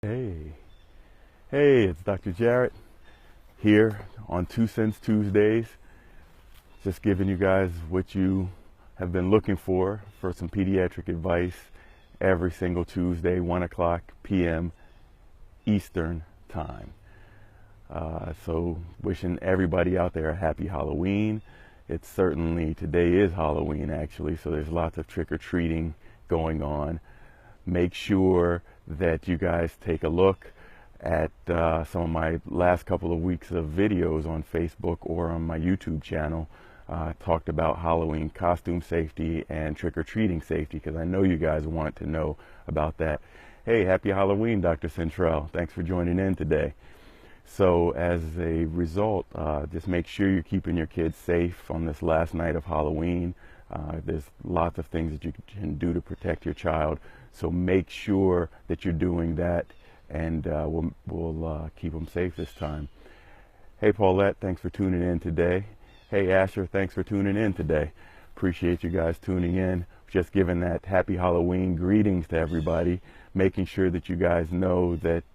Hey, hey, it's Dr. Jarrett here on 2 Cents Tuesdays. Just giving you guys what you have been looking for some pediatric advice every single Tuesday, 1 o'clock p.m. Eastern Time. So wishing everybody out there a happy Halloween. It's certainly, today is Halloween actually, so there's lots of trick-or-treating going on. Make sure that you guys take a look at some of my last couple of weeks of videos on Facebook or on my YouTube channel. Talked about Halloween costume safety and trick-or-treating safety, because I know you guys want to know about that. Hey, happy Halloween, Dr. Centrell. Thanks for joining in today. So as a result, just make sure you're keeping your kids safe on this last night of Halloween. There's lots of things that you can do to protect your child. So make sure that you're doing that, and we'll keep them safe this time. Hey, Paulette, thanks for tuning in today. Hey, Asher, thanks for tuning in today. Appreciate you guys tuning in. Just giving that happy Halloween greetings to everybody, making sure that you guys know that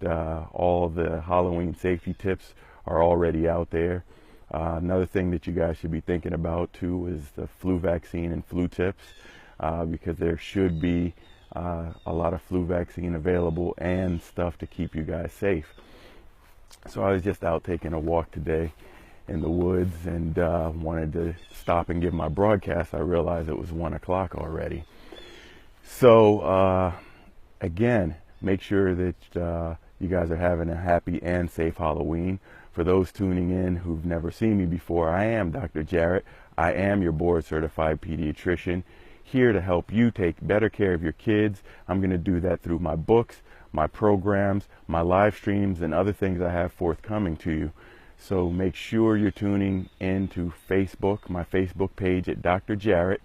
all of the Halloween safety tips are already out there. Another thing that you guys should be thinking about too is the flu vaccine and flu tips, because there should be a lot of flu vaccine available and stuff to keep you guys safe. So I was just out taking a walk today in the woods and wanted to stop and give my broadcast. I realized it was 1 o'clock already. So again, make sure that you guys are having a happy and safe Halloween. For those tuning in who've never seen me before, I am Dr. Jarrett. I am your board certified pediatrician, here to help you take better care of your kids. I'm going to do that through my books, my programs, my live streams, and other things I have forthcoming to you. So make sure you're tuning into Facebook, my Facebook page at Dr. Jarrett.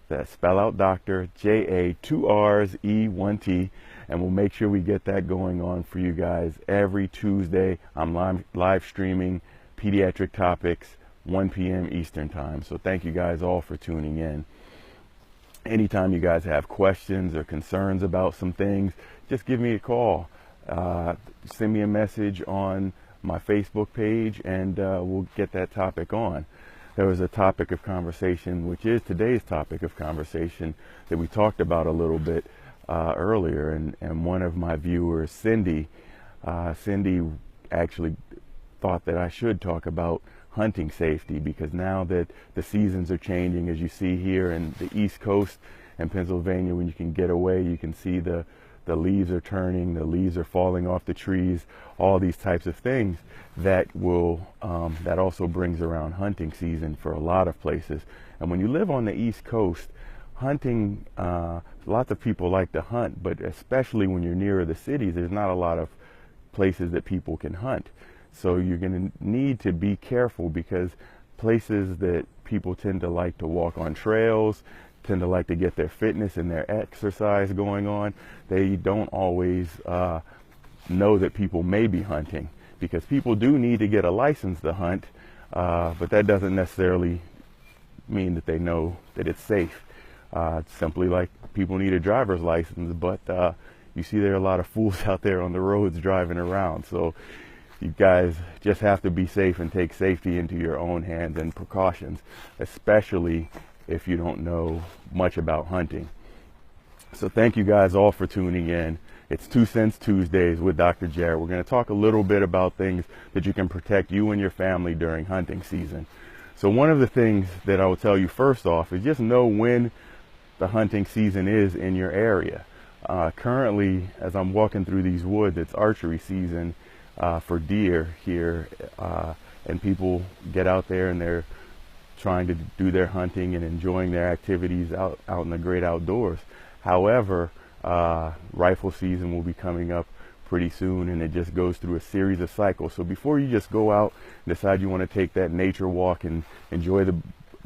That's spell out Dr. J-A, 2 R's, E, 1 T. And we'll make sure we get that going on for you guys every Tuesday. I'm live streaming pediatric topics, 1 p.m. Eastern Time. So thank you guys all for tuning in. Anytime you guys have questions or concerns about some things, just give me a call. Send me a message on my Facebook page, and we'll get that topic on. There was a topic of conversation, which is today's topic of conversation, that we talked about a little bit earlier, and one of my viewers, Cindy actually thought that I should talk about hunting safety, because now that the seasons are changing, as you see here in the East Coast and Pennsylvania, when you can get away, you can see the leaves are turning, the leaves are falling off the trees, all these types of things that will that also brings around hunting season for a lot of places. And when you live on the East Coast, hunting, lots of people like to hunt, but especially when you're nearer the cities, there's not a lot of places that people can hunt. So you're going to need to be careful, because places that people tend to like to walk on trails, tend to like to get their fitness and their exercise going on, they don't always know that people may be hunting, because people do need to get a license to hunt, but that doesn't necessarily mean that they know that it's safe. It's simply like people need a driver's license, but you see there are a lot of fools out there on the roads driving around. So you guys just have to be safe and take safety into your own hands and precautions, especially if you don't know much about hunting. So thank you guys all for tuning in. It's 2 Cents Tuesdays with Dr. Jarrett. We're going to talk a little bit about things that you can protect you and your family during hunting season. So one of the things that I will tell you first off is just know when the hunting season is in your area. Currently, as I'm walking through these woods, it's archery season for deer here, and people get out there and they're trying to do their hunting and enjoying their activities out in the great outdoors. However, rifle season will be coming up pretty soon, and it just goes through a series of cycles. So before you just go out and decide you want to take that nature walk and enjoy the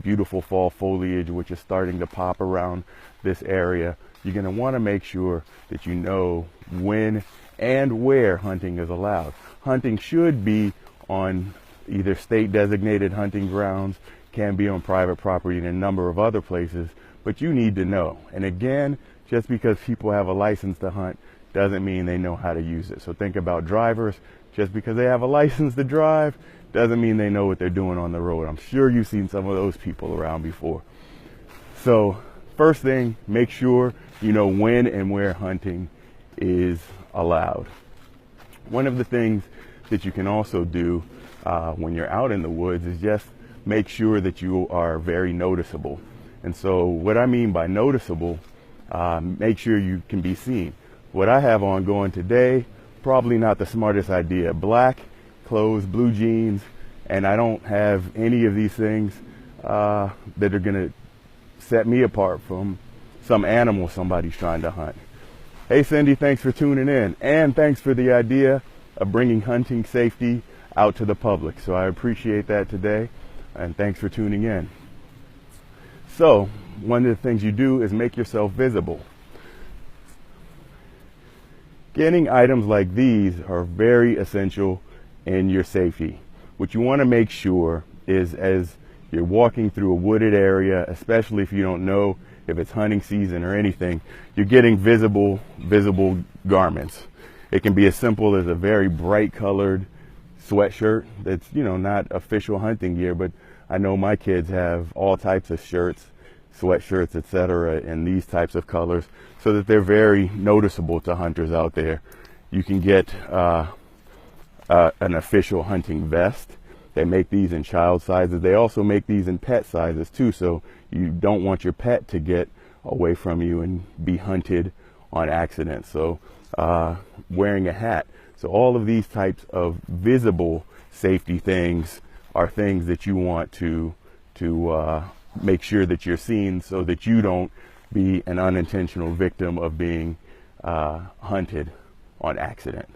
beautiful fall foliage which is starting to pop around this area, you're going to want to make sure that you know when and where hunting is allowed. Hunting should be on either state designated hunting grounds, can be on private property, and a number of other places, but you need to know. And again, just because people have a license to hunt doesn't mean they know how to use it. So think about drivers. Just because they have a license to drive doesn't mean they know what they're doing on the road. I'm sure you've seen some of those people around before. So first thing, make sure you know when and where hunting is allowed. One of the things that you can also do when you're out in the woods is just make sure that you are very noticeable. And so what I mean by noticeable, make sure you can be seen. What I have on going today, probably not the smartest idea. Black clothes, blue jeans, and I don't have any of these things that are going to set me apart from some animal somebody's trying to hunt. Hey Cindy, thanks for tuning in, and thanks for the idea of bringing hunting safety out to the public. So I appreciate that today, and thanks for tuning in. So one of the things you do is make yourself visible. Getting items like these are very essential in your safety. What you want to make sure is, as you're walking through a wooded area, especially if you don't know if it's hunting season or anything, you're getting visible garments. It can be as simple as a very bright colored sweatshirt that's, not official hunting gear, but I know my kids have all types of shirts, sweatshirts, etc., in these types of colors, so that they're very noticeable to hunters out there. You can get an official hunting vest. They make these in child sizes. They also make these in pet sizes too, so you don't want your pet to get away from you and be hunted on accident. So wearing a hat. So all of these types of visible safety things are things that you want to make sure that you're seen, so that you don't be an unintentional victim of being hunted on accident.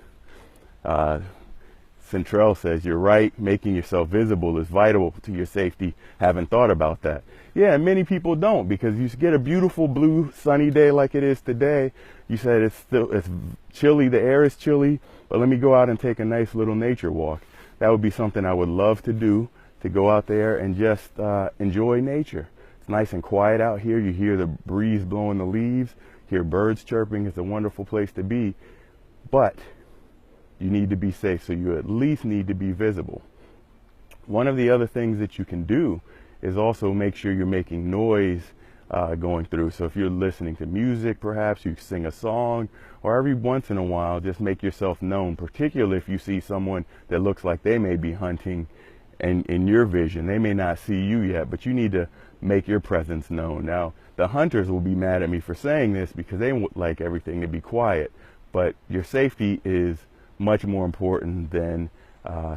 Centrell says, you're right, making yourself visible is vital to your safety. Haven't thought about that. Yeah, many people don't, because you get a beautiful blue sunny day like it is today. You said it's chilly, the air is chilly, but let me go out and take a nice little nature walk. That would be something I would love to do, to go out there and just enjoy nature. It's nice and quiet out here. You hear the breeze blowing the leaves, hear birds chirping. It's a wonderful place to be, but you need to be safe, so you at least need to be visible. One of the other things that you can do is also make sure you're making noise going through. So if you're listening to music, perhaps you sing a song, or every once in a while just make yourself known, particularly if you see someone that looks like they may be hunting and in your vision. They may not see you yet, but you need to make your presence known. Now, the hunters will be mad at me for saying this because they would like everything to be quiet, but your safety is much more important than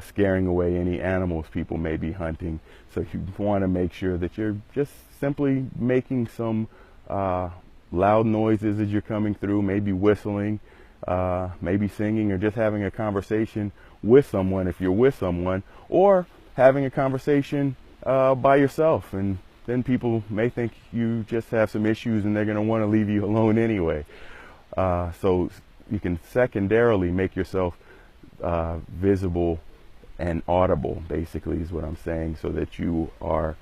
scaring away any animals people may be hunting. So you want to make sure that you're just simply making some loud noises as you're coming through, maybe whistling, maybe singing, or just having a conversation with someone if you're with someone, or having a conversation by yourself, and then people may think you just have some issues and they're going to want to leave you alone anyway. So you can secondarily make yourself visible and audible, basically, is what I'm saying, so that you are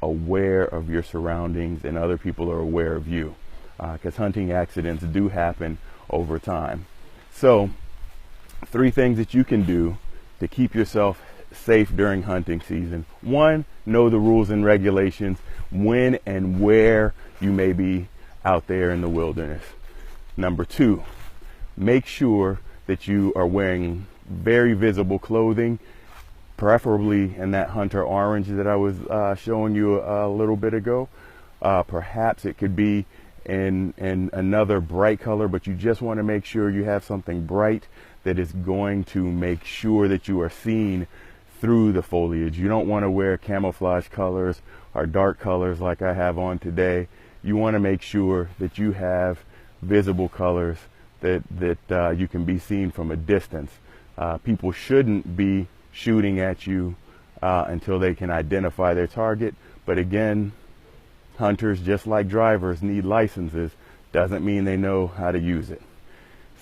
aware of your surroundings and other people are aware of you, because hunting accidents do happen over time. So 3 things that you can do to keep yourself safe during hunting season. 1, know the rules and regulations, when and where you may be out there in the wilderness. Number 2, make sure that you are wearing very visible clothing, preferably in that hunter orange that I was showing you a little bit ago. Perhaps it could be in another bright color, but you just want to make sure you have something bright that is going to make sure that you are seen through the foliage. You don't want to wear camouflage colors or dark colors like I have on today. You want to make sure that you have visible colors that you can be seen from a distance. People shouldn't be shooting at you until they can identify their target. But again, hunters, just like drivers, need licenses. Doesn't mean they know how to use it.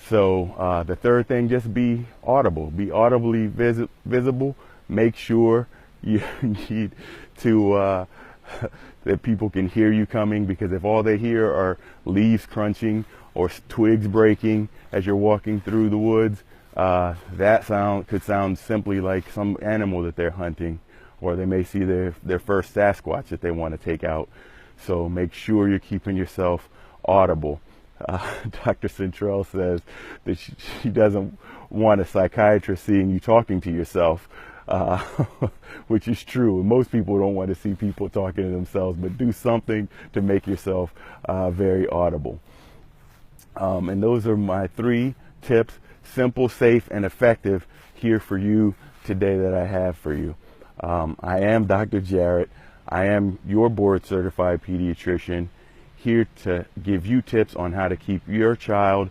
So the 3rd thing, just be audible. Be audibly visible. Make sure you need to that people can hear you coming, because if all they hear are leaves crunching or twigs breaking as you're walking through the woods, that sound could sound simply like some animal that they're hunting, or they may see their first Sasquatch that they want to take out. So make sure you're keeping yourself audible. Dr. Centrell says that she doesn't want a psychiatrist seeing you talking to yourself, which is true. Most people don't want to see people talking to themselves, but do something to make yourself very audible. And those are my 3 tips, simple, safe, and effective, here for you today that I have for you. I am Dr. Jarret. I am your board certified pediatrician, here to give you tips on how to keep your child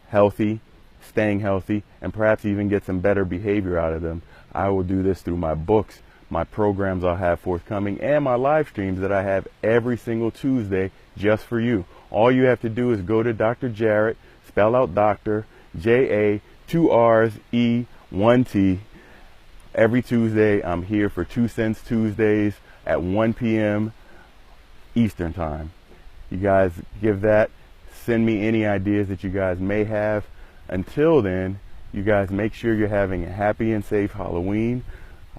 healthy, staying healthy, and perhaps even get some better behavior out of them. I will do this through my books, my programs I'll have forthcoming, and my live streams that I have every single Tuesday just for you. All you have to do is go to Dr. Jarret, spell out Dr. J-A, 2 R's, E, 1 T. Every Tuesday, I'm here for 2 Cents Tuesdays at 1 p.m. Eastern Time. You guys give that, send me any ideas that you guys may have. Until then, you guys make sure you're having a happy and safe Halloween.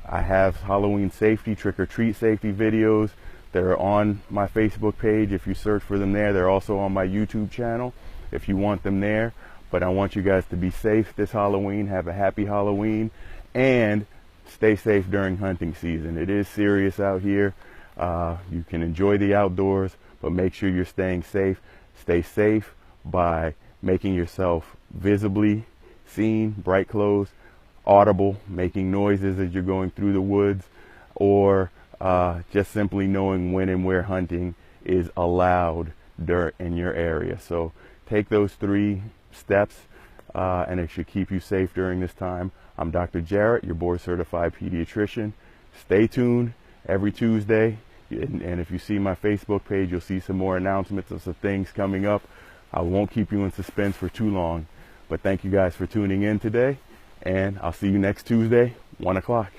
I have Halloween safety, trick-or-treat safety videos that are on my Facebook page. If you search for them there, they're also on my YouTube channel if you want them there. But I want you guys to be safe this Halloween, have a happy Halloween, and stay safe during hunting season. It is serious out here. You can enjoy the outdoors, but make sure you're staying safe. Stay safe by making yourself visibly seen, bright clothes, audible, making noises as you're going through the woods, or just simply knowing when and where hunting is allowed in your area. So take those 3 steps and it should keep you safe during this time. I'm Dr. Jarret, your board certified pediatrician. Stay tuned every Tuesday. And if you see my Facebook page, you'll see some more announcements of some things coming up. I won't keep you in suspense for too long. But thank you guys for tuning in today. And I'll see you next Tuesday, 1 o'clock.